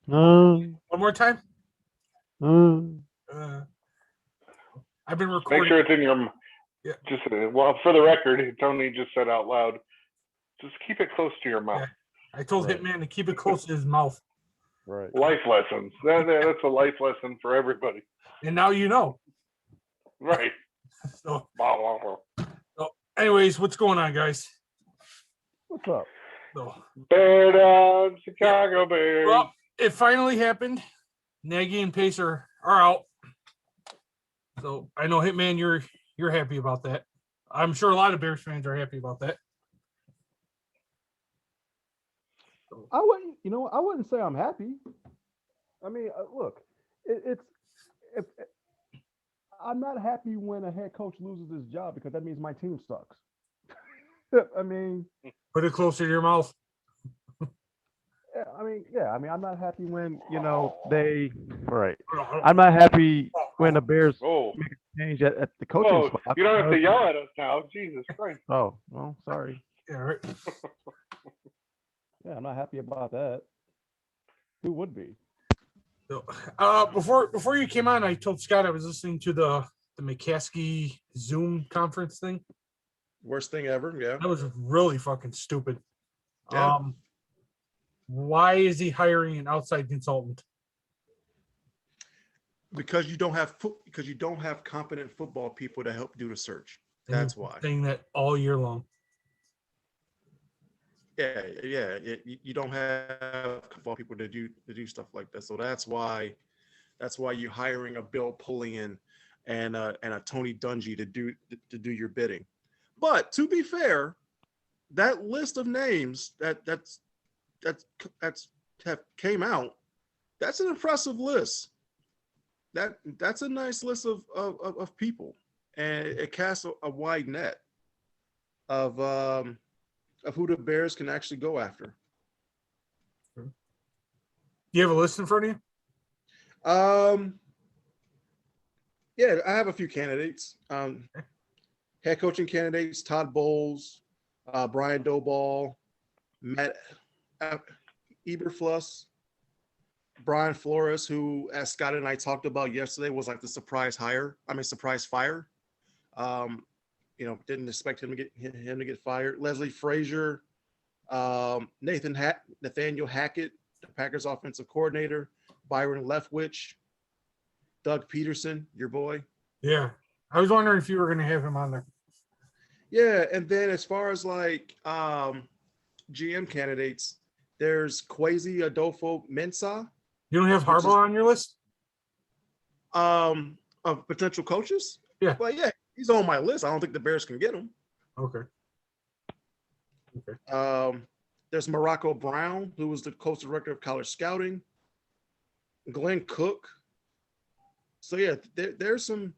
One more time. Mm. Uh, I've been Just make recording. sure it's in your. Yeah. Just well, for the record, Tony just said out loud. Just keep it close to your mouth. Yeah. I told Right. Hitman to keep it close to his mouth, Right. Life lessons. That's a life lesson for everybody. and now you know. Right. So, Blah, blah, blah. anyways, what's going on, guys? What's up? So, Bear down, Chicago Bears. well, it finally happened. Nagy and Pace are out. So I know, Hitman, you're happy about that. I'm sure a lot of Bears fans are happy about that. I wouldn't. I wouldn't say I'm happy. I mean, look, it's if I'm not happy when a head coach loses his job because that means my team sucks. I mean, Put it closer to your mouth. yeah. I mean, I'm not happy when they. Right. I'm not happy when the Bears Oh, make a change at the coaching whoa! spot. You don't have to yell at us now. Jesus Christ. Oh well, sorry. Yeah, right. Yeah, I'm not happy about that. Who would be? So, before you came on, I told Scott I was listening to the McCaskey Zoom conference thing. Worst thing ever. Yeah. That was really fucking stupid. Yeah. Why is he hiring an outside consultant? Because you don't have competent football people to help do the search. And That's he's why. saying that all year long. Yeah. You don't have football people to do stuff like that. So that's why you're hiring a Bill Pullian and a Tony Dungy to do your bidding. But to be fair, that list of names that's have came out, that's an impressive list. That's a nice list of people, and it casts a wide net of who the Bears can actually go after. Do you have a list in front of you? Yeah, I have a few candidates. Head coaching candidates: Todd Bowles, Brian Doball, Matt Eberfluss, Brian Flores, who, as Scott and I talked about yesterday, was like the surprise fire. Didn't expect him to get fired. Leslie Frazier, Nathaniel Hackett, the Packers offensive coordinator, Byron Leftwich, Doug Peterson, your boy. Yeah. I was wondering if you were going to have him on there. Yeah, and then as far as like GM candidates, there's Kwesi Adolfo Mensah. You don't have Harbaugh on your list? Of potential coaches? Yeah. Well, yeah, he's on my list. I don't think the Bears can get him. Okay. There's Morocco Brown, who was the coach director of college scouting. Glenn Cook. So yeah, there's some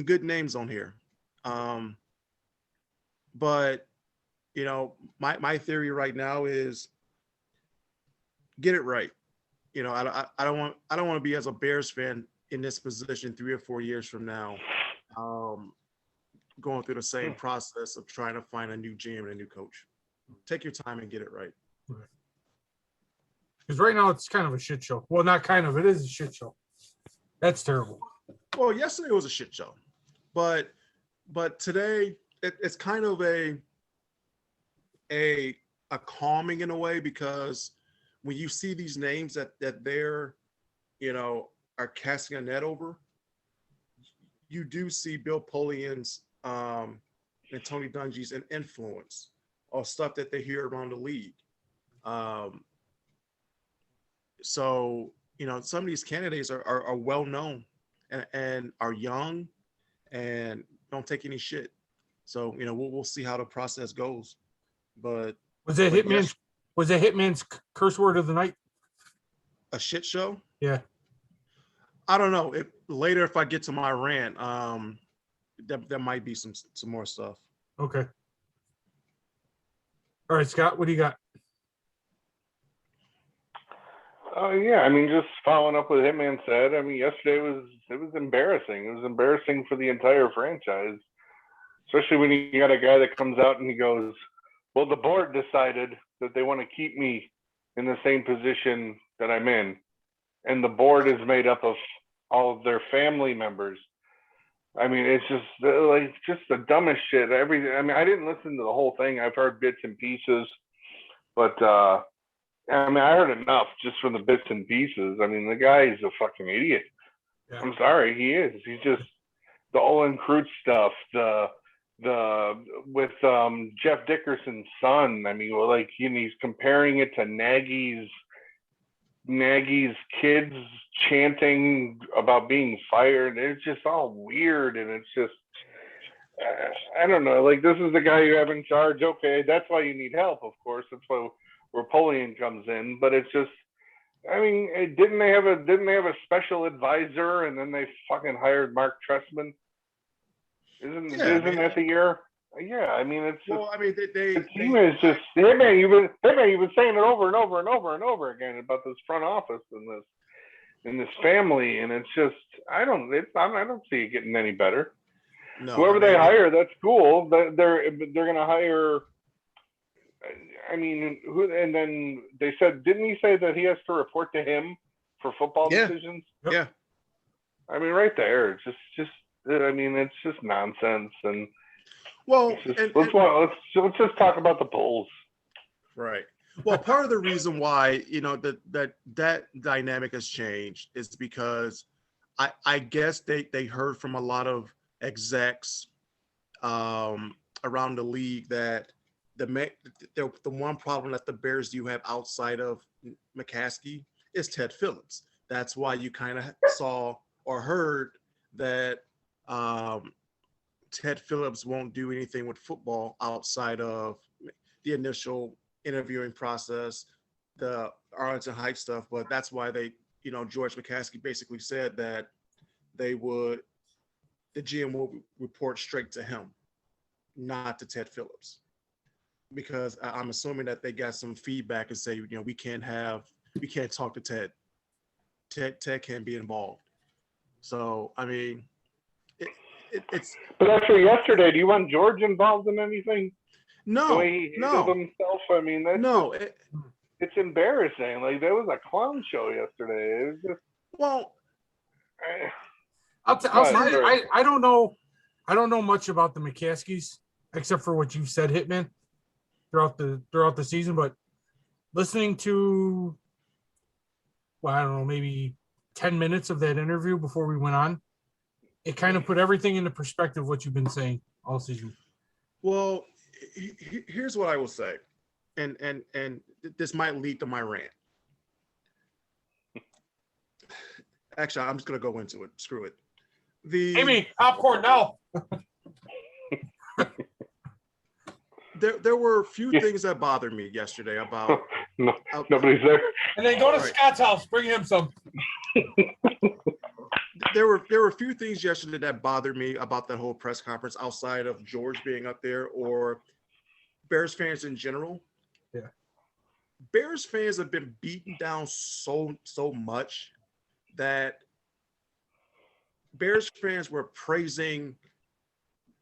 good names on here. But my theory right now is get it right. I don't want to be, as a Bears fan, in this position 3 or 4 years from now, going through the same process of trying to find a new GM and a new coach. Take your time and get it right. Because right now it's kind of a shit show. Well, not kind of. It is a shit show. That's terrible. Well, yesterday was a shit show, but today it's kind of a calming in a way, because when you see these names that they're are casting a net over, you do see Bill Polian's and Tony Dungy's an influence or stuff that they hear around the league. So some of these candidates are well known and are young and don't take any shit. So we'll see how the process goes. But was that Hitman's curse word of the night? A shit show? Yeah. I don't know. Later, if I get to my rant, there might be some more stuff. Okay. All right, Scott, what do you got? Yeah, I mean, just following up what Hitman said. I mean, yesterday was embarrassing. It was embarrassing for the entire franchise, especially when you got a guy that comes out and he goes, "Well, the board decided that they want to keep me in the same position that I'm in, and the board is made up of all of their family members. I mean, it's just like just the dumbest shit. I mean, I didn't listen to the whole thing. I've heard bits and pieces, but I mean, I heard enough just from the bits and pieces. I mean, the guy is a fucking idiot. Yeah. I'm sorry, he is. He's just the Olin Kreutz stuff, the with Jeff Dickerson's son. I mean, like he's comparing it to Nagy's kids chanting about being fired. It's just all weird, and it's just I don't know. Like, this is the guy you have in charge. Okay, that's why you need help, of course. That's why Napoleon comes in. But it's just, I mean, didn't they have a special advisor, and then they fucking hired Mark Trestman? Isn't that the year? Yeah, I mean, it's just. Well, I mean, the team is just. Hey man, you've been saying it over and over and over and over again about this front office and this family, and it's just I don't see it getting any better. No, Whoever they hire, that's cool. They're gonna hire. I mean, who? And then they said, didn't he say that he has to report to him for football decisions? Yeah. I mean, right there, it's just. I mean, it's just nonsense. And well, let's just talk about the Bulls. Right. Well, part of the reason why that dynamic has changed is because I guess they heard from a lot of execs around the league that the one problem that the Bears do have outside of McCaskey is Ted Phillips. That's why you kind of saw or heard that Ted Phillips won't do anything with football outside of the initial interviewing process, the Arlington Heights stuff. But that's why George McCaskey basically said that the GM will report straight to him, not to Ted Phillips, because I'm assuming that they got some feedback and say, we can't talk to Ted. Ted can't be involved. So, I mean, it's. But after yesterday, do you want George involved in anything? No, the way he handled himself. I mean, it's embarrassing. Like, there was a clown show yesterday. It was just. Well, I'll say I don't know much about the McCaskies except for what you said, Hitman, throughout the season. But listening to, I don't know, maybe 10 minutes of that interview before we went on, it kind of put everything into perspective what you've been saying all season. Well, here's what I will say, and this might lead to my rant. Actually, I'm just gonna go into it. Screw it. Amy, popcorn now. There were a few things that bothered me yesterday about. Nobody's there. And then go to Scott's house. Bring him some. There were a few things yesterday that bothered me about that whole press conference outside of George being up there or Bears fans in general. Yeah. Bears fans have been beaten down so much that Bears fans were praising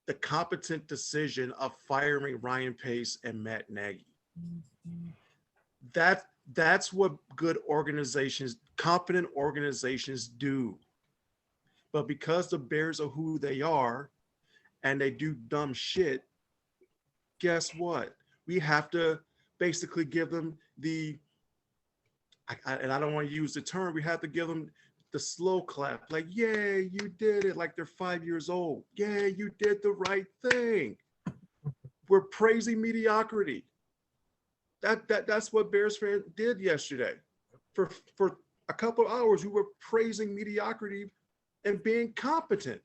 the competent decision of firing Ryan Pace and Matt Nagy. That's what good organizations, competent organizations do. But because the Bears are who they are and they do dumb shit, guess what? We have to basically give them and I don't want to use the term, we have to give them the slow clap. Like, yeah, you did it. Like they're 5 years old. Yeah, you did the right thing. We're praising mediocrity. That's what Bears fans did yesterday. For a couple of hours, we were praising mediocrity and being competent.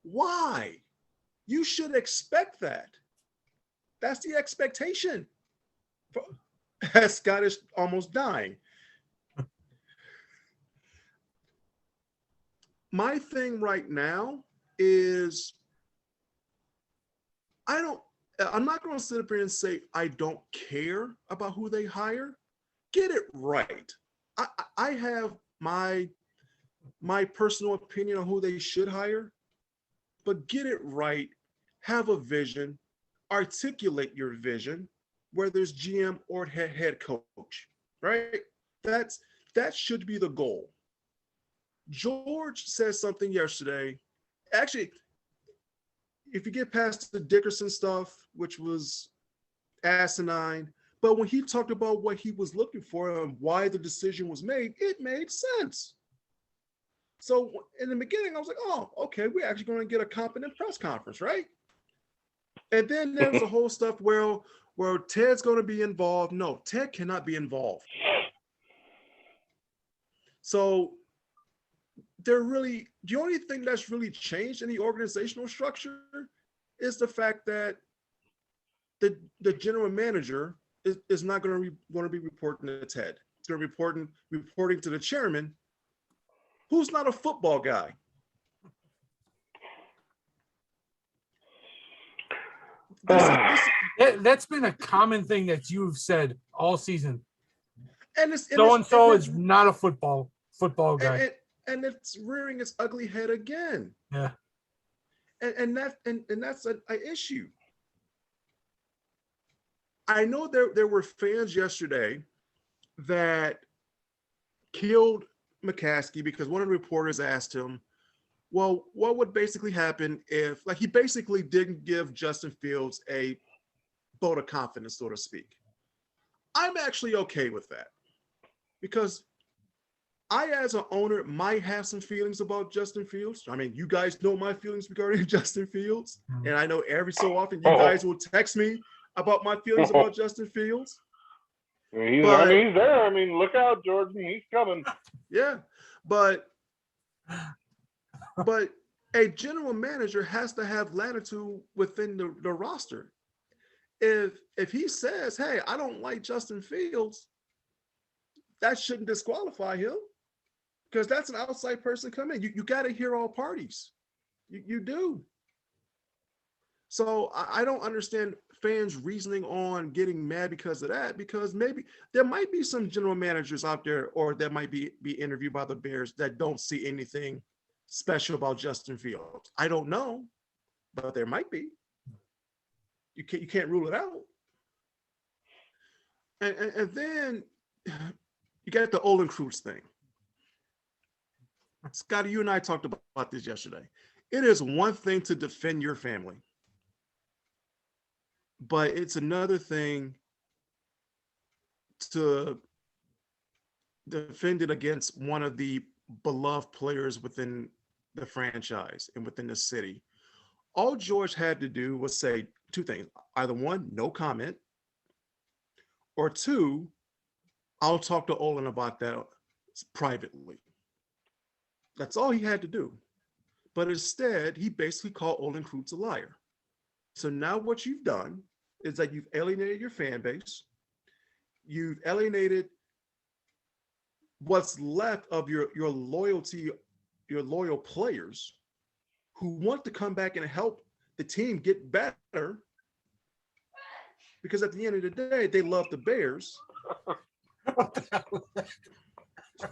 Why? You should expect that. That's the expectation. Scott is almost dying. My thing right now is I'm not going to sit up here and say I don't care about who they hire. Get it right. I have my personal opinion on who they should hire, but get it right. Have a vision. Articulate your vision, whether it's GM or head coach. right? That should be the goal. George said something yesterday. Actually, if you get past the Dickerson stuff, which was asinine, but when he talked about what he was looking for and why the decision was made, it made sense. So in the beginning, I was like, oh, okay, we're actually going to get a competent press conference, right? And then there was a whole stuff where Ted's going to be involved. No, Ted cannot be involved. So the only thing that's really changed in the organizational structure is the fact that the general manager is not going to be reporting to Ted. It's going to be reporting to the chairman, who's not a football guy. That's been a common thing that you've said all season. And So is not a football guy. And it's rearing its ugly head again. Yeah. And that's an issue. I know there were fans yesterday that killed McCaskey because one of the reporters asked him, well, what would basically happen if, like, he basically didn't give Justin Fields a vote of confidence, so to speak. I'm actually okay with that because I, as an owner, might have some feelings about Justin Fields. I mean, you guys know my feelings regarding Justin Fields, and I know every so often you guys will text me about my feelings about Justin Fields. He's there. I mean, look out, Jordan. He's coming. Yeah, but a general manager has to have latitude within the roster. If he says, hey, I don't like Justin Fields, that shouldn't disqualify him because that's an outside person coming in. You got to hear all parties. You do. So I don't understand fans reasoning on getting mad because of that, because maybe there might be some general managers out there or that might be interviewed by the Bears that don't see anything special about Justin Fields. I don't know, but there might be. You can't rule it out. And then you got the Olin Cruz thing. Scotty, you and I talked about this yesterday. It is one thing to defend your family, but it's another thing to defend it against one of the beloved players within the franchise and within the city. All George had to do was say two things. Either one, no comment, or two, I'll talk to Olin about that privately. That's all he had to do. But instead, he basically called Olin Cruz a liar. So now what you've done is that you've alienated your fan base. You've alienated what's left of your loyalty, your loyal players who want to come back and help the team get better, because at the end of the day, they love the Bears.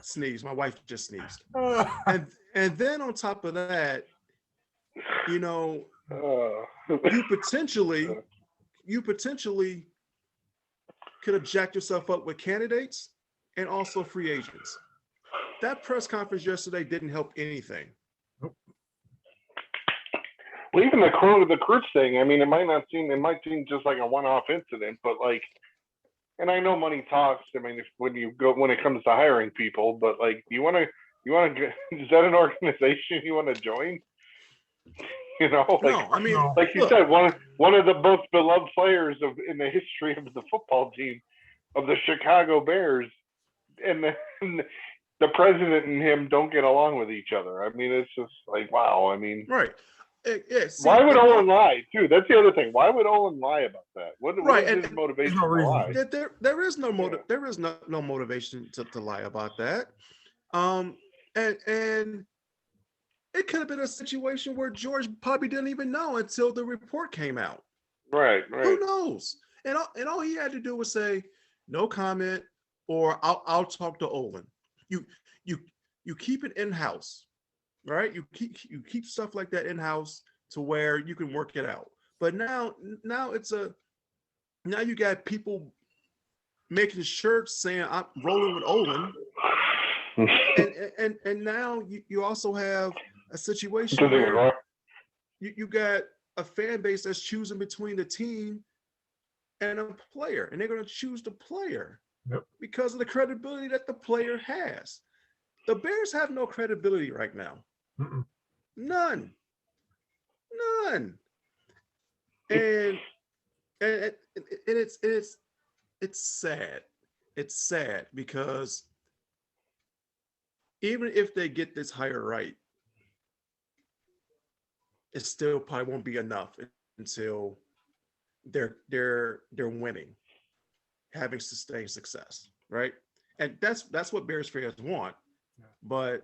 Sneeze. My wife just sneezed. And then on top of that, you know, you potentially could have jacked yourself up with candidates and also free agents. That press conference yesterday didn't help anything. Well, even the Cruz thing, I mean, it might seem just like a one-off incident, but like, and I know money talks. I mean, when it comes to hiring people, but like, you want to, is that an organization you want to join? You know, like, No, I mean, like you said, one of the most beloved players in the history of the football team, of the Chicago Bears, and the president and him don't get along with each other. I mean, it's just like, wow. I mean, right. Yes. Why would Olin lie too? That's the other thing. Why would Olin lie about that? What is his motivation to lie? There is no motive. There is no motivation to lie about that. And it could have been a situation where George probably didn't even know until the report came out. Right. Who knows? And all he had to do was say no comment, or I'll talk to Olin. You keep it in house. Right, you keep stuff like that in house to where you can work it out. But now you got people making shirts saying I'm rolling with Olin. And now you also have a situation where you got a fan base that's choosing between the team and a player, and they're going to choose the player because of the credibility that the player has. The Bears have no credibility right now. None. And it's sad. It's sad because even if they get this hire right, it still probably won't be enough until they're winning, having sustained success, right? And that's what Bears fans want. But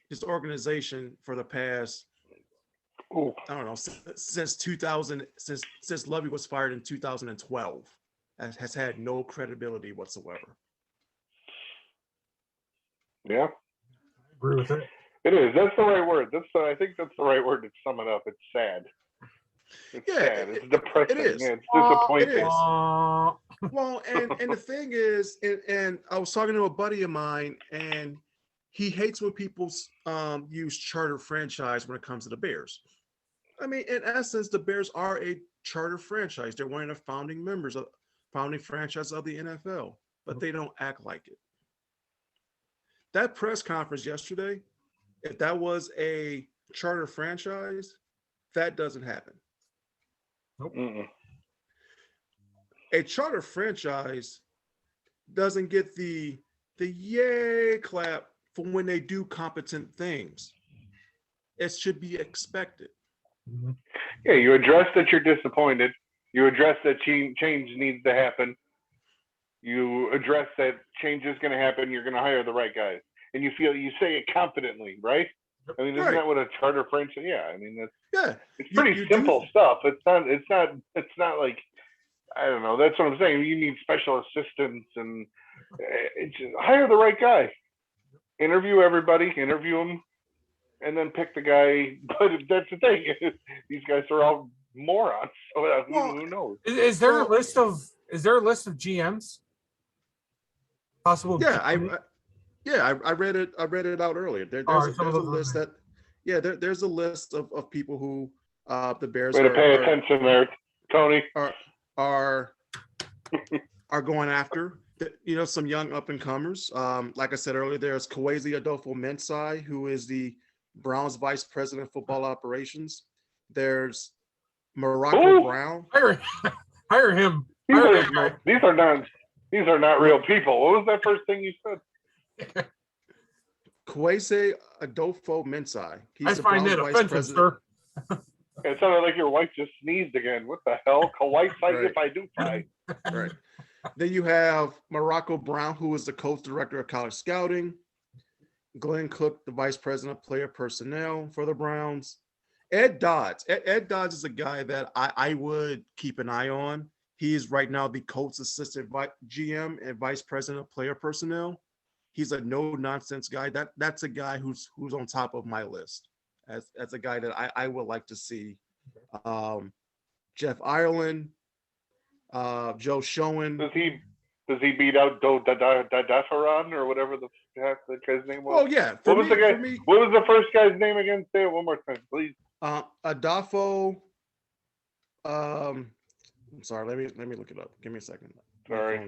this organization for the past, I don't know, since 2000, since Lovey was fired in 2012, has had no credibility whatsoever. Yeah, I agree with it. It is. That's the right word. I think that's the right word to sum it up. It's sad. It's sad. It's depressing. It is. Yeah, it's disappointing. It is. Well, and the thing is, and I was talking to a buddy of mine, and he hates when people use charter franchise when it comes to the Bears. I mean, in essence, the Bears are a charter franchise. They're one of the founding franchise of the NFL, but they don't act like it. That press conference yesterday, if that was a charter franchise, that doesn't happen. Nope. A charter franchise doesn't get the yay clap for when they do competent things. It should be expected. Yeah, you address that you're disappointed. You address that change needs to happen. You address that change is going to happen. You're going to hire the right guys, and you say it confidently, right? I mean, isn't that what a charter franchise? Yeah, I mean it's pretty simple stuff. It's not like, I don't know. That's what I'm saying. You need special assistants, and it's just hire the right guy. Interview everybody. Interview them, and then pick the guy. But that's the thing. These guys are all morons. So who knows? Is there a list of GMs? Possible. Yeah, I read it. I read it out earlier. There's a list that. Yeah, there's a list of people who the Bears Way to pay attention there, Tony. Are going after. Some young up and comers. Like I said earlier, there's Kwesi Adolfo-Mensah, who is the Browns Vice President of Football Operations. There's Morocco Brown. Hire him. These are not real people. What was that first thing you said? Kwesi Adolfo-Mensah. I find that offensive, sir. It sounded like your wife just sneezed again. What the hell? Kawhi fight if I do fight. Right. Then you have Morocco Brown, who is the coach director of college scouting. Glenn Cook, the vice president of player personnel for the Browns. Ed Dodds. Ed Dodds is a guy that I would keep an eye on. He is right now the coach assistant GM and vice president of player personnel. He's a no-nonsense guy. That's a guy who's on top of my list as a guy that I would like to see. Jeff Ireland, Joe Schoen. Does he beat out Dadafaran or whatever the guy's name was? Oh yeah. What was the first guy's name again? Say it one more time, please. Adolfo. I'm sorry. Let me look it up. Give me a second. Sorry.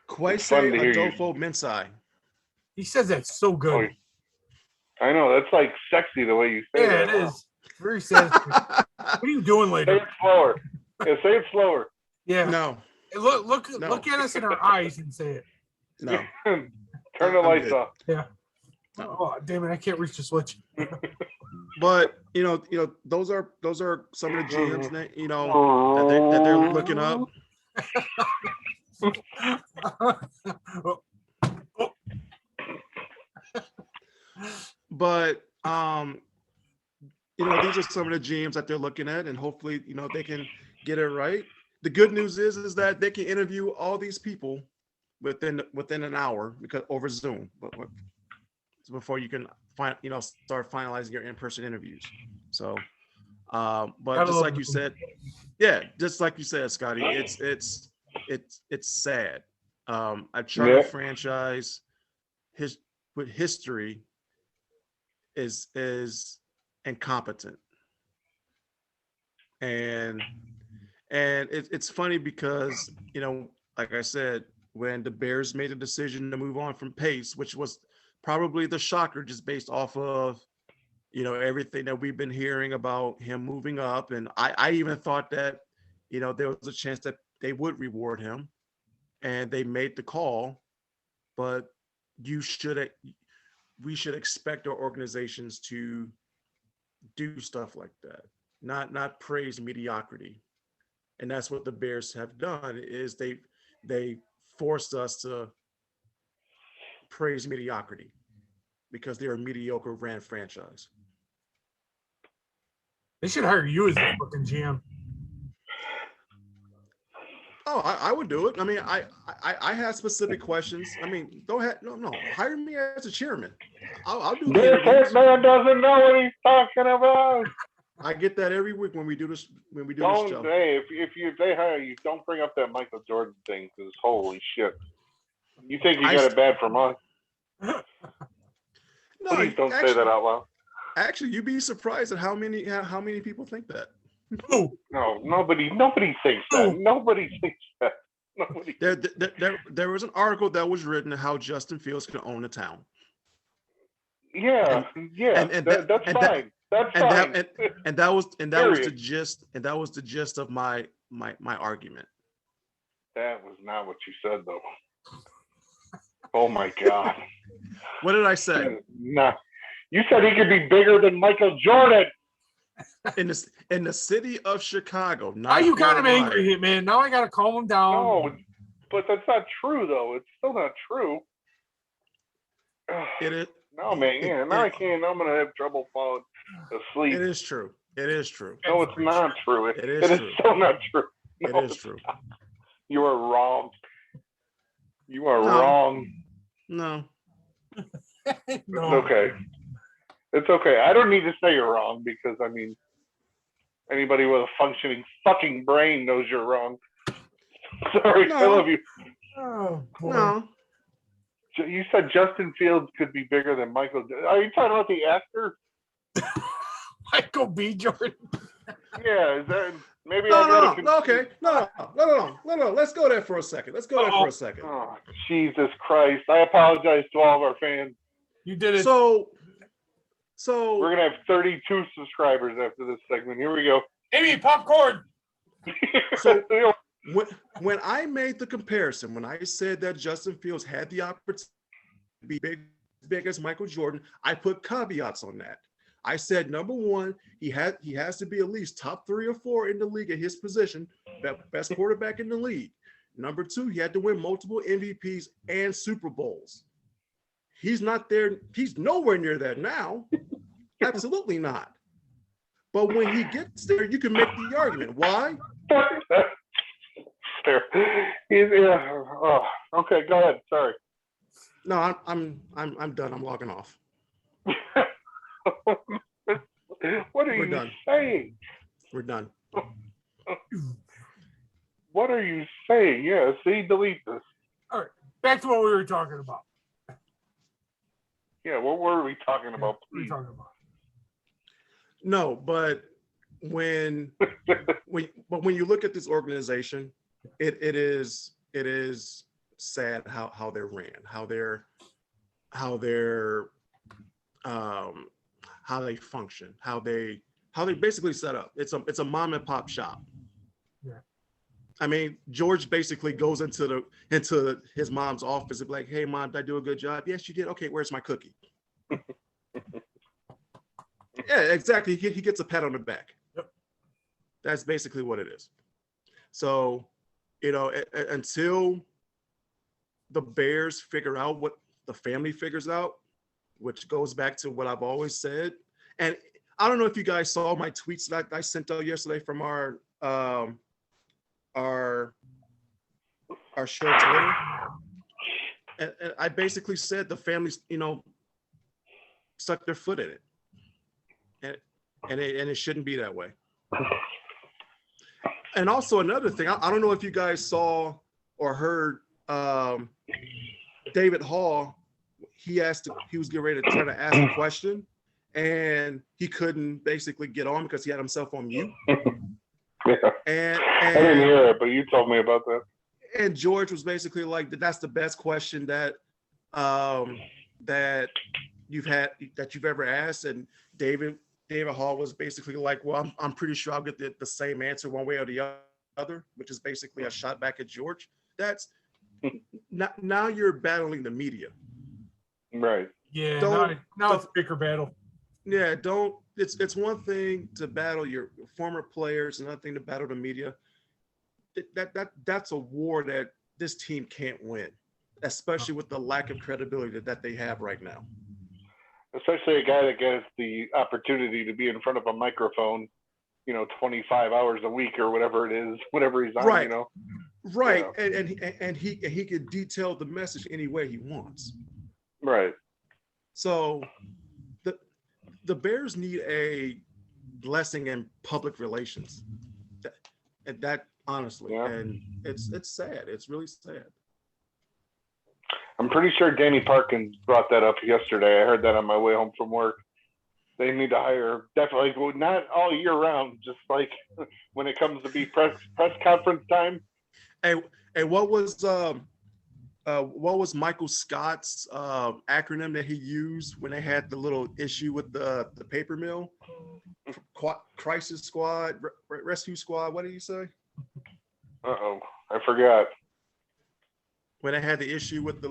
Kwesi Adolfo-Mensah. He says that's so good. Oh, I know. That's like sexy the way you say it. Yeah, it is. Very sexy. What are you doing later? Say it slower. Yeah, say it slower. Yeah. No. Look at us in our eyes and say it. No. Turn the lights off. Yeah. Oh, damn it! I can't reach the switch. But those are some of the GMs that they're looking up. But these are some of the GMs that they're looking at, and hopefully they can get it right. The good news is that they can interview all these people within an hour because over Zoom, but before you can start finalizing your in-person interviews. So But Gotta just love like you them. said, yeah, just like you said, Scotty, it's sad. A charter Yeah. franchise with history is incompetent, and it's funny because like I said, when the Bears made a decision to move on from Pace, which was probably the shocker, just based off of everything that we've been hearing about him moving up, and I even thought that there was a chance that they would reward him, and they made the call, but we should expect our organizations to do stuff like that, not praise mediocrity. And that's what the Bears have done, is they forced us to praise mediocrity because they're a mediocre ran franchise. They should hire you as the fucking GM. Oh, I would do it. I mean, I have specific questions. I mean, go ahead. No, hire me as a chairman. I'll do the This interviews. man doesn't know what he's talking about. I get that every week when we do this. When we do Don't this show. say if they hire you, don't bring up that Michael Jordan thing, because holy shit, you think you got it bad from us? No, Please don't say that out loud. Actually, you'd be surprised at how many people think that. Oh, No, nobody thinks that. Nobody thinks that. Nobody. There was an article that was written on how Justin Fields can own a town. Yeah, that's fine. That's fine. And that was Period. the gist of my argument. That was not what you said, though. Oh my God. What did I say? Nah. You said he could be bigger than Michael Jordan. In the city of Chicago. now you got him angry, man. Now I gotta calm him down. No, but that's not true, though. It's still not true. It is. No, man. Yeah, now I can't. I'm gonna have trouble falling asleep. It is true. It is true. No, it's not true. It is true. still not true. No, It is true. You are wrong. You are wrong. No. It's okay. It's okay. I don't need to say you're wrong, because I mean, anybody with a functioning fucking brain knows you're wrong. Sorry, No. I love you. Oh, boy. No. You said Justin Fields could be bigger than Michael. Are you talking about the actor? Michael B. Jordan. Yeah, is that maybe? I gotta No. Okay. No. Let's go there for a second. Oh, Jesus Christ! I apologize to all of our fans. You did it. So We're gonna have 32 subscribers after this segment. Here we go. Amy, popcorn. So when I made the comparison, when I said that Justin Fields had the opportunity to be big as Michael Jordan, I put caveats on that. I said, number one, he has to be at least top 3 or 4 in the league at his position, best quarterback in the league. Number two, he had to win multiple MVPs and Super Bowls. He's not there. He's nowhere near that now. Absolutely not. But when he gets there, you can make the argument. Why? Oh, okay, go ahead. Sorry. No, I'm done. I'm logging off. What are We're you done. saying? We're done. What are you saying? Yeah, see, delete this. All right, back to what we were talking about. Yeah, what were we talking about, What were we please? talking about? No, but when you look at this organization, it is sad how they're ran, how they function, how they basically set up. It's a mom and pop shop. Yeah. I mean, George basically goes into his mom's office and be like, "Hey, mom, did I do a good job? Yes, you did. Okay, where's my cookie?" Yeah, exactly. He gets a pat on the back. Yep. That's basically what it is. So, until the Bears figure out what the family figures out, which goes back to what I've always said. And I don't know if you guys saw my tweets that I sent out yesterday from our show Twitter. And I basically said the families, stuck their foot in it. And it shouldn't be that way. And also another thing, I don't know if you guys saw or heard David Hall. He was getting ready to try to ask a question, and he couldn't basically get on because he had himself on mute. Yeah. And I didn't hear it, but you told me about that. And George was basically like, that's the best question that that you've ever asked. And David Hall was basically like, well, I'm pretty sure I'll get the same answer one way or the other, which is basically a shot back at George. That's now you're battling the media. Right. Yeah. Now it's a bigger battle. Yeah. It's one thing to battle your former players, another thing to battle the media. That's a war that this team can't win, especially with the lack of credibility that they have right now. Especially a guy that gets the opportunity to be in front of a microphone, 25 hours a week or whatever it is, whatever he's on, right. Right. And he could detail the message any way he wants. Right. So the Bears need a blessing in public relations. That honestly, yeah. And it's sad. It's really sad. I'm pretty sure Danny Parkins brought that up yesterday. I heard that on my way home from work. They need to hire definitely, well, not all year round, just like when it comes to be press conference time. And what was Michael Scott's acronym that he used when they had the little issue with the paper mill? Crisis squad, rescue squad. What did he say? Uh-oh, I forgot. When they had the issue with the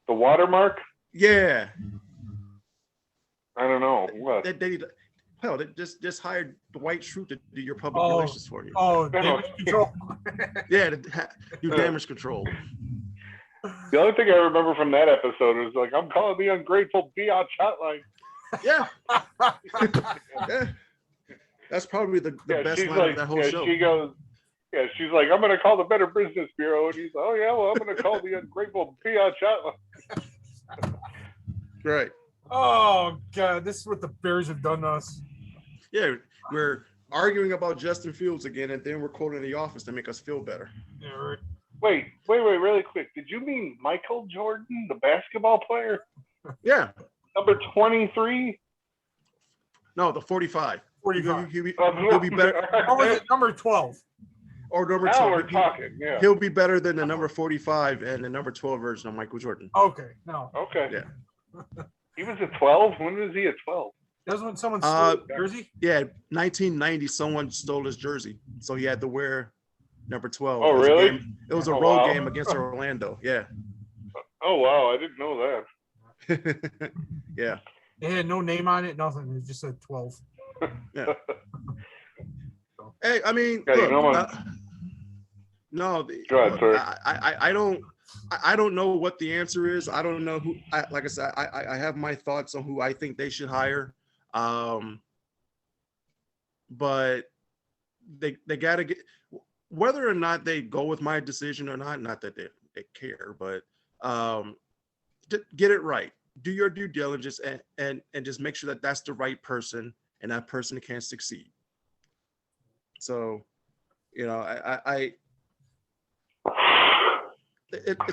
watermark. Yeah. I don't know what. They just hired Dwight Schrute to do your public relations for you. Oh, damage control. Yeah, to do damage control. The only thing I remember from that episode was like, I'm calling the ungrateful biatch hotline. Yeah. Yeah. That's probably the best line of that whole show. She goes, she's like, I'm going to call the Better Business Bureau. And he's like, oh, yeah, well, I'm going to call the ungrateful biatch hotline. Right. Oh, God, this is what the Bears have done to us. Yeah, we're arguing about Justin Fields again, and then we're quoting The Office to make us feel better. Yeah, right. Wait, really quick. Did you mean Michael Jordan, the basketball player? Yeah. Number 23? No, the 45. 45. He'll be better. Or was it number 12? Or number now 12. We're talking, yeah. He'll be better than the number 45 and the number 12 version of Michael Jordan. Okay, no. Okay. Yeah. He was at 12? When was he at 12? That's when someone stole his jersey? Yeah, 1990, someone stole his jersey. So he had to wear number 12. Oh, really? It was a road game against Orlando. Yeah. Oh, wow. I didn't know that. Yeah. It had no name on it, nothing. It just said 12. Yeah. Hey, I mean, yeah, look, no, go ahead, sorry. I don't know what the answer is. I don't know who. Like I said, I have my thoughts on who I think they should hire. But they got to get, whether or not they go with my decision or not that they care, but get it right. Do your due diligence and just make sure that that's the right person and that person can succeed. So, it's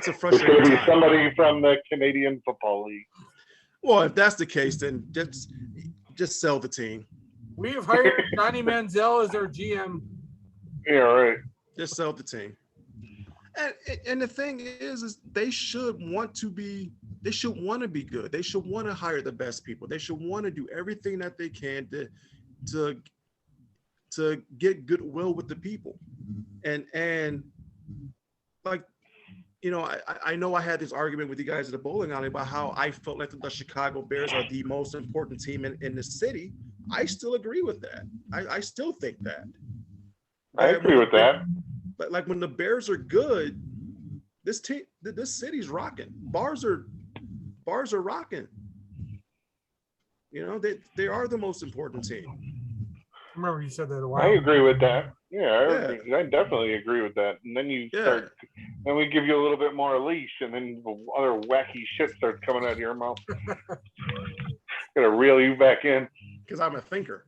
a frustrating time. Somebody from the Canadian Football League. Well, if that's the case, then just sell the team. We have hired Johnny Manziel as our GM. Yeah, right. Just sell the team. And the thing is they should want to be good. They should want to hire the best people. They should want to do everything that they can to get goodwill with the people. And like, I know I had this argument with you guys at the bowling alley about how I felt like the Chicago Bears are the most important team in the city. I still agree with that. I still think that. I agree with that. But like when the Bears are good, this city's rocking. Bars are rocking. They are the most important team. I remember you said that a while. I agree with that. Yeah, I definitely agree with that. And then then we give you a little bit more leash, and then other wacky shit starts coming out of your mouth. Gotta reel you back in. because I'm a thinker.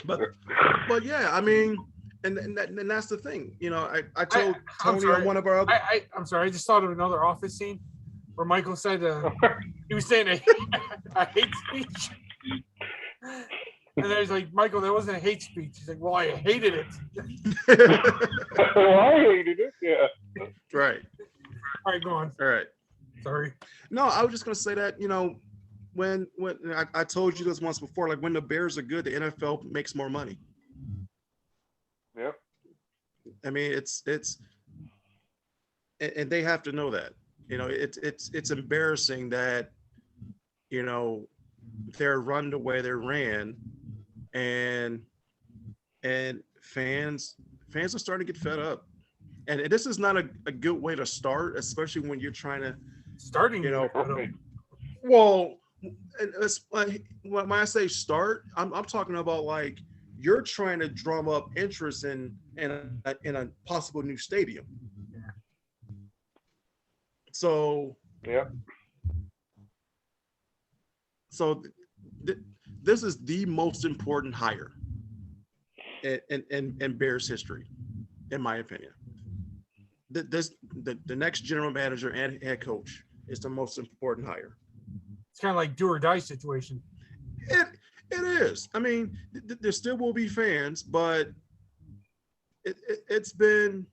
But yeah, I mean, and that's the thing. You know, I told Tony on one of our other. I'm sorry. I just thought of another Office scene where Michael said he was saying a hate speech. And then he's like, Michael, that wasn't a hate speech. He's like, well, I hated it. Well, I hated it. Yeah. Right. All right, go on. All right. Sorry. No, I was just gonna say that, you know, when I told you this once before, like when the Bears are good, the NFL makes more money. Yep. I mean, it's and they have to know that. You know, it's embarrassing that, you know, they're run the way they're ran, and fans are starting to get fed up. And this is not a good way to start, especially when you're trying to Starting, you know, Right. well, and it's when I say start, I'm talking about like you're trying to drum up interest in a possible new stadium. So Yeah. so this is the most important hire in Bears history, in my opinion. The next general manager and head coach is the most important hire. It's kind of like do or die situation. It is. I mean, there still will be fans, but it's been,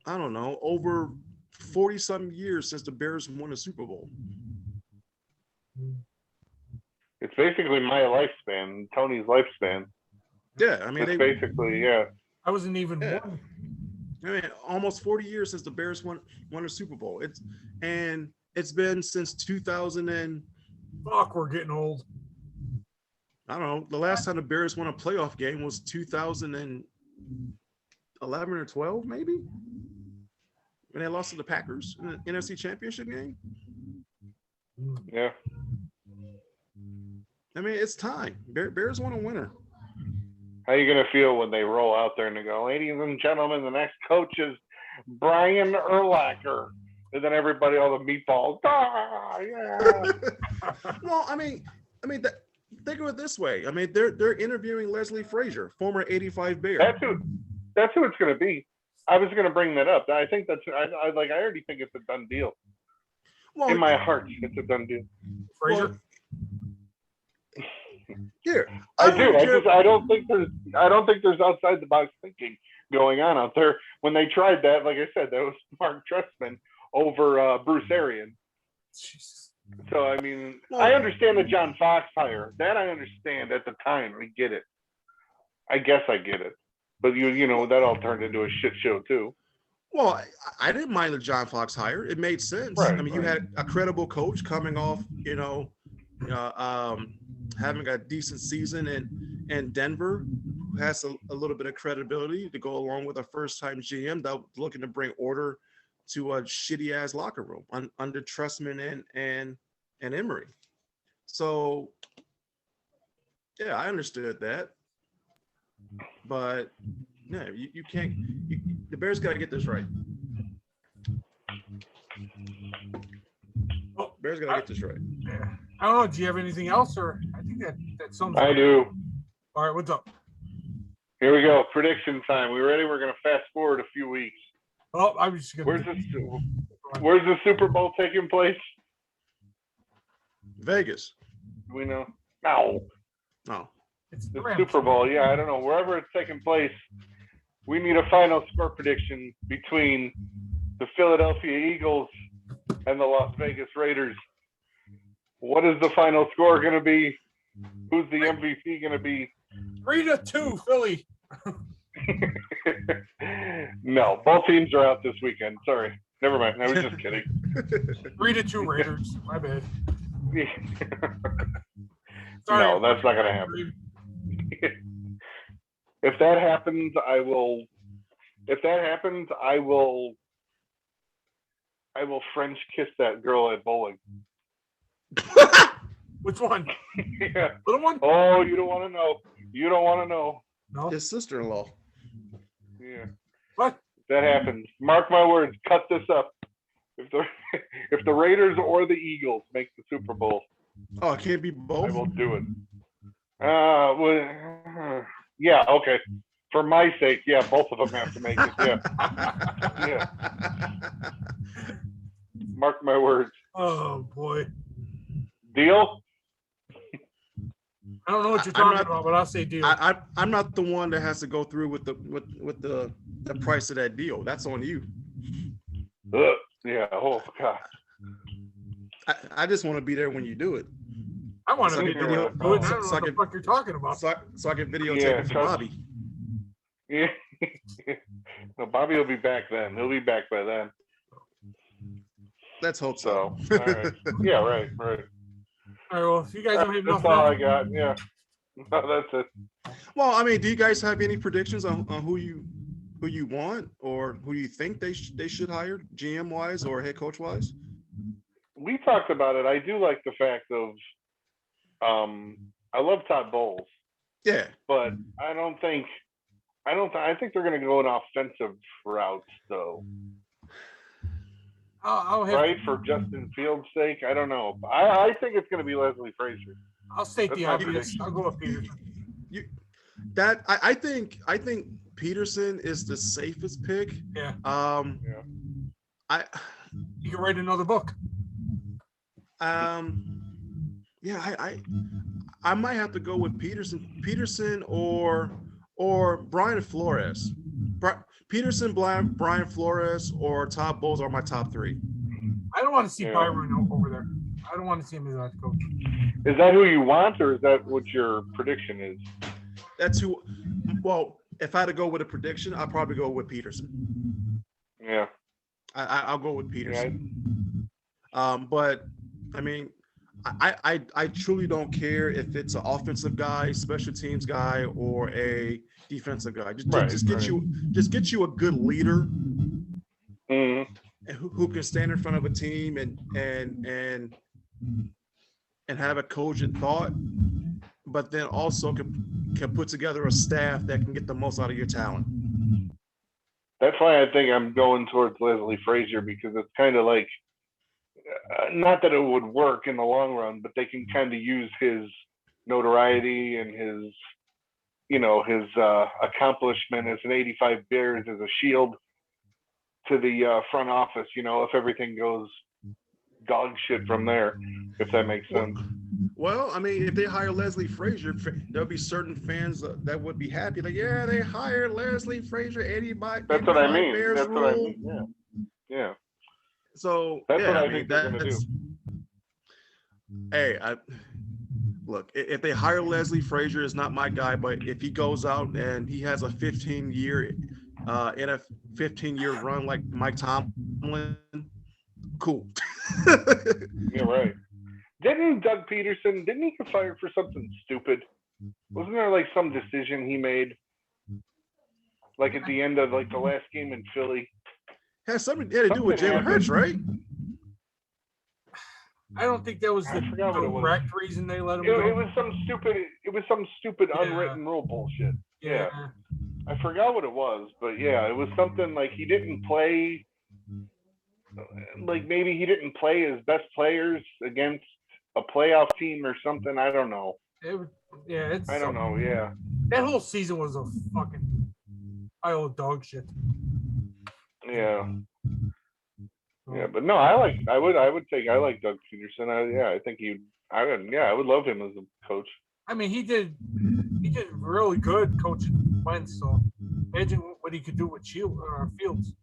I don't know, over 40-something years since the Bears won a Super Bowl. It's basically my lifespan, Tony's lifespan. Yeah, I mean, It's basically, yeah. I wasn't even Yeah. born. I mean, almost 40 years since the Bears won a Super Bowl. It's been since 2000 and Fuck, we're getting old. I don't know. The last time the Bears won a playoff game was 2011 or 12, maybe, when they lost to the Packers in the NFC Championship game. Yeah. I mean, it's time. Bears want a winner. How you gonna feel when they roll out there and they go, ladies and gentlemen, the next coach is Brian Urlacher, and then everybody, all the meatballs, yeah. Well, I mean, think of it this way. I mean, they're interviewing Leslie Frazier, former '85 Bear. That's who it's gonna be. I was gonna bring that up. I think I already think it's a done deal. Well, In my heart, it's a done deal. Frazier. well, here, I do. care. I don't think there's outside the box thinking going on out there. When they tried that, like I said, that was Mark Trestman over Bruce Arians. Jesus. So I mean, I understand the John Fox hire. That I understand at the time. I get it. I guess I get it. But you know that all turned into a shit show too. Well, I didn't mind the John Fox hire. It made sense. Right, I mean, you had a credible coach coming off, having a decent season in Denver, who has a little bit of credibility to go along with a first-time GM that was looking to bring order to a shitty-ass locker room under Trestman and Emery. So, yeah, I understood that. But, yeah, you can't – the Bears got to get this right. Oh, Bears got to get this right. yeah. I don't know. Do you have anything else, or I think that sums I up. do. All right, what's up? Here we go. Prediction time. We ready? We're gonna fast forward a few weeks. Oh, I was just gonna. Where's the Super Bowl taking place? Vegas. Do we know? No. Oh. It's The Rams. Super Bowl. Yeah, I don't know. Wherever it's taking place, we need a final score prediction between the Philadelphia Eagles and the Las Vegas Raiders. What is the final score going to be? Who's the MVP going to be? 3-2 Philly. No, both teams are out this weekend. Sorry. Never mind. I was just kidding. 3-2 Raiders. My bad. Sorry. No, that's not going to happen. If that happens, I will French kiss that girl at bowling. Which one? Yeah. Little one? Oh, you don't want to know. You don't want to know. No. His sister-in-law. Yeah. What? If that happens, mark my words. Cut this up. If the Raiders or the Eagles make the Super Bowl, Oh, it can't be I both. will do it. Yeah, okay. For my sake, yeah, both of them have to make it. Yeah, yeah. Mark my words. Oh boy. Deal? I don't know what you're I'm talking not- about, but I'll say deal. I'm not the one that has to go through with the price of that deal. That's on you. Ugh. Yeah. Oh God. I just want to be there when you do it. I want to So I be can there. video- when you do it, and I so- don't know so I what the can- fuck you're talking about. So I can videotape Yeah, it for trust- Bobby. Yeah. No, Bobby will be back then. He'll be back by then. Let's hope So, so. all right. Yeah. Right. Right. All right, well, if you guys don't have That's nothing all I else, got. Yeah. No, that's it. Well, I mean, do you guys have any predictions on who you want or who you think they should hire, GM wise or head coach wise? We talked about it. I do like the fact of, I love Todd Bowles, Yeah, but I think they're going to go an offensive route though, I'll have right? For Justin Fields' sake, I don't know. I think it's going to be Leslie Frazier. I'll state the That's my obvious. prediction. I'll go with Peterson. I think Peterson is the safest pick. Yeah, Yeah. you can write another book. Yeah, I might have to go with Peterson or Brian Flores. Peterson, Brian Flores, or Todd Bowles are my top three. I don't want to see Yeah. Byron over there. I don't want to see him as a head coach. Is that who you want, or is that what your prediction is? That's who. Well, if I had to go with a prediction, I'd probably go with Peterson. Yeah. I'll go with Peterson. But I mean, I truly don't care if it's an offensive guy, special teams guy, or a defensive guy. Just get you a good leader Mhm. who can stand in front of a team and have a cogent thought, but then also can put together a staff that can get the most out of your talent. That's why I think I'm going towards Leslie Frazier, because it's kind of like, not that it would work in the long run, but they can kind of use his notoriety and his accomplishment as an 85 Bears as a shield to the front office, if everything goes dog shit from there, if that makes sense. Well, I mean, if they hire Leslie Frazier, there'll be certain fans that would be happy. Like, yeah, they hired Leslie Frazier, 85. That's what I mean. Bears That's what I rule. mean. Yeah. Yeah. So That's yeah, what I mean, think they're gonna do. Hey, look, if they hire Leslie Frazier, is not my guy, but if he goes out and he has a 15-year in a 15-year run like Mike Tomlin, cool. You're right. Didn't Doug Peterson, didn't he get fired for something stupid? Wasn't there like some decision he made? Like at the end of like the last game in Philly? Has something to do with Something Jalen Hurts, right? I don't think that was I the forgot what it was. direct reason they let him It go. was some stupid Yeah. unwritten rule bullshit. Yeah. I forgot what it was, but yeah, it was something like he didn't play. Like maybe he didn't play his best players against a playoff team or something. I don't know. It's I don't know. Yeah. That whole season was a fucking pile of dog shit. Yeah. Yeah, but no, I like Doug Peterson. I think I would love him as a coach. I mean, he did really good coaching Wentz. So imagine what he could do with Fields.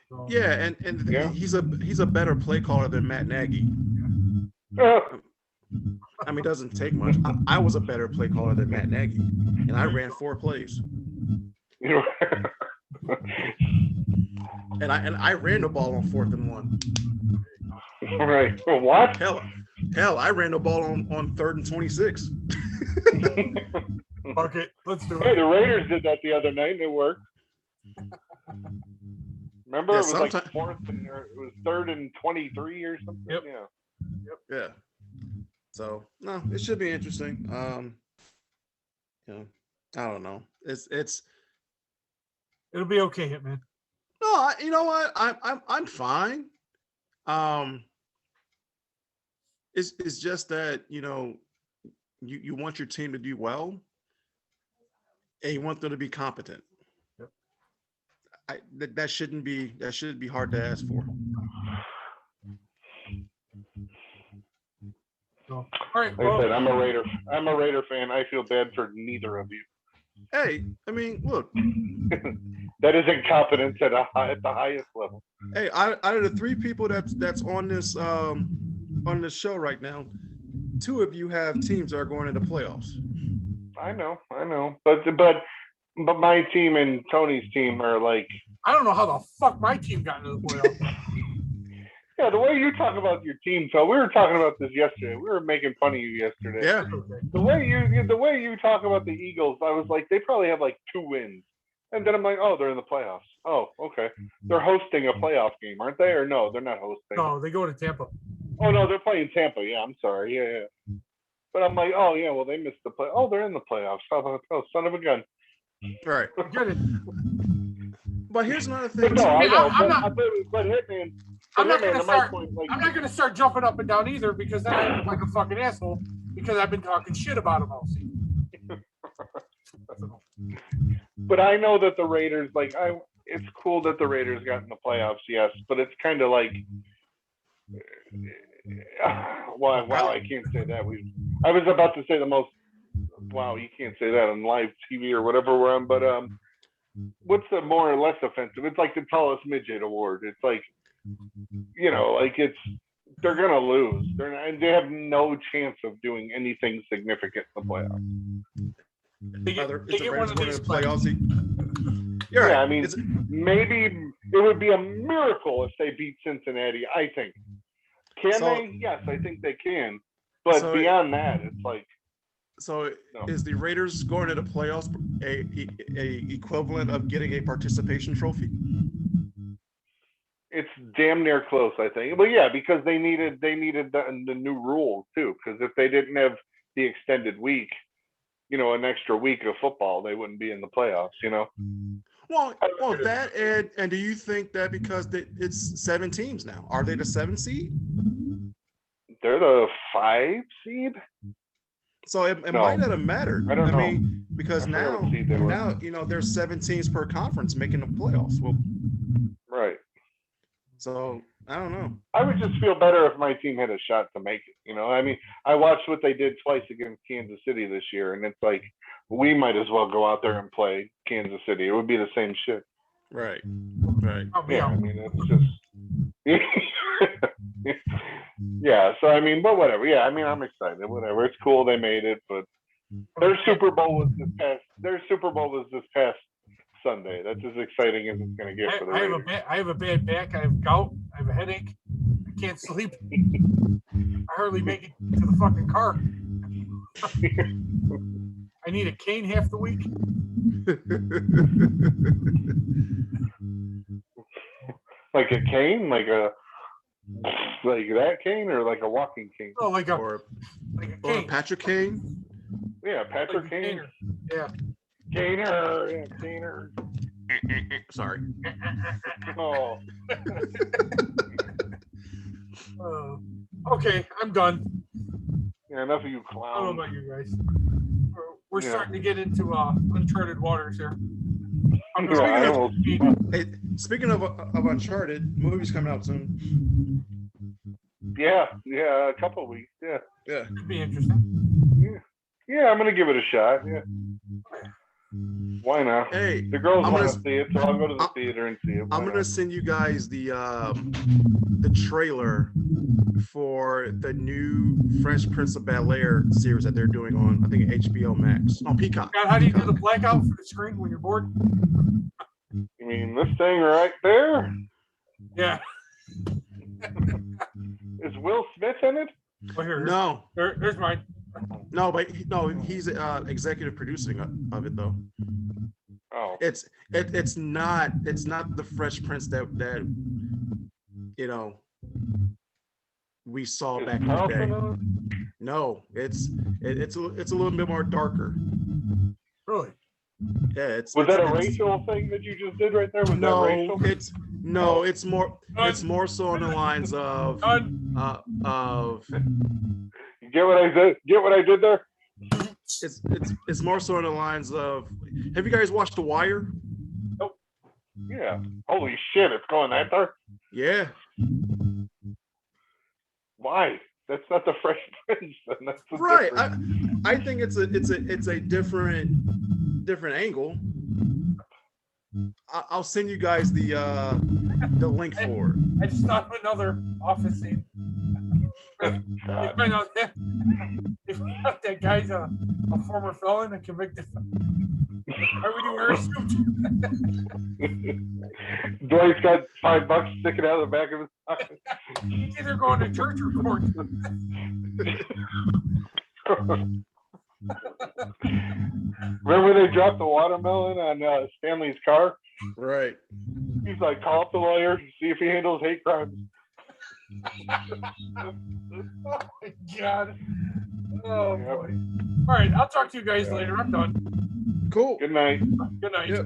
So, Yeah, and Yeah. he's a better play caller than Matt Nagy. I mean, it doesn't take much. I was a better play caller than Matt Nagy, and I ran 4 plays. And I ran the ball on 4th and 1. Right. What? Hell, I ran the ball on 3rd and 26. fuck it, let's do Hey, it. the Raiders did that the other night and it worked. Remember, Yeah, it was like sometime- 4th and it was 3rd and 23 or something. Yep. Yeah. Yeah. So no, it should be interesting. I don't know. It's It'll be okay, Hitman. you know what? I'm fine. It's just that, you want your team to do well and you want them to be competent. Yep. That shouldn't be hard to ask for. So, all right. Like I said, I'm a Raider fan. I feel bad for neither of you. Hey, I mean, look. That is incompetence at the highest level. Hey, out of the 3 people that's on this show right now, 2 of you have teams that are going into playoffs. I know, but my team and Tony's team are like. I don't know how the fuck my team got into the playoffs. Yeah, the way you talk about your team, so we were talking about this yesterday. We were making fun of you yesterday. Yeah. The way you talk about the Eagles, I was like, they probably have like 2 wins, and then I'm like, oh, they're in the playoffs. Oh, okay. They're hosting a playoff game, aren't they? Or no, they're not hosting. No, they go to Tampa. Oh no, they're playing Tampa. Yeah, I'm sorry. Yeah. But I'm like, oh yeah, well they missed the play. Oh, they're in the playoffs. Oh, son of a gun. Right. Get it. But here's another thing. But no, I know. I'm not- But Hitman. I'm not gonna start. Point, like, I'm not gonna start jumping up and down either because then I look like a fucking asshole because I've been talking shit about them all season. But I know that the Raiders, it's cool that the Raiders got in the playoffs, yes. But it's kind of like, wow, I can't say that. I was about to say the most. Wow, you can't say that on live TV or whatever we're on. But what's the more or less offensive? It's like the tallest midget award. It's like. They're gonna lose. They have no chance of doing anything significant in the playoffs. They get one of these playoffs. You're right. I mean, maybe it would be a miracle if they beat Cincinnati. I think. Can they? Yes, I think they can. But beyond that, it's like. So no. Is the Raiders going to the playoffs a equivalent of getting a participation trophy? It's damn near close, I think. Well, yeah, because they needed the new rule too. Because if they didn't have the extended week, an extra week of football, they wouldn't be in the playoffs. Well, that and do you think that because it's 7 teams now, are they the 7 seed? They're the 5 seed. So it might not have mattered. I don't know. mean, because now there's 7 teams per conference making the playoffs. Well, right. So I don't know. I would just feel better if my team had a shot to make it. I mean, I watched what they did twice against Kansas City this year, and it's like we might as well go out there and play Kansas City. It would be the same shit. Right. Yeah, I mean, it's just. Yeah. So I mean, but whatever. Yeah, I mean, I'm excited. Whatever. It's cool they made it, but their Super Bowl was this past Sunday. That's as exciting as it's going to get for the Raiders. I have a bad back. I have gout. I have a headache. I can't sleep. I hardly make it to the fucking car. I need a cane half the week. Like a cane, like that cane, or like a walking cane. Oh, like a cane. Or Patrick Kane. Yeah, Patrick Kane. Yeah. Gainer. Sorry. Oh. Okay, I'm done. Yeah, enough of you I don't clowns. know about you guys. We're starting to get into uncharted waters here. Speaking of Uncharted, movies coming out soon. Yeah, a couple of weeks. Yeah. Could be interesting. Yeah, I'm gonna give it a shot. Yeah. Why not? Hey, the girls want to see it, so I'll go to the theater and see it. I'm gonna send you guys the trailer for the new Fresh Prince of Bel-Air series that they're doing on, I think, HBO Max. On Peacock. God, how do you do the blackout for the screen when you're bored? You mean this thing right there? Yeah. Is Will Smith in it? Well, here, No. There's mine. No, but he's executive producing of it though. Oh. It's not the Fresh Prince that we saw back in the day. No, it's a little bit more darker. Really? Yeah, Was that a racial thing that you just did right there? Was that racial? No, it's more so on the lines of Done. You get what I did? Get what I did there? it's more so on the lines of, have you guys watched The Wire? Yeah. Holy shit! It's going that dark. Yeah. Why? That's not the Fresh Prince. Then that's a Right. different- I think it's a different angle. I'll send you guys the link for it. I just thought of another office scene. They find out that guy's a former felon, a convicted felon. Why would you wear a suit? Dwight's got $5 sticking out of the back of his pocket. He's either going to church or court. Remember they dropped the watermelon on Stanley's car? Right. He's like, call up the lawyer, see if he handles hate crimes. Oh my god. Oh boy. All right, I'll talk to you guys later. I'm done. Cool. Good night. Good night. Yep.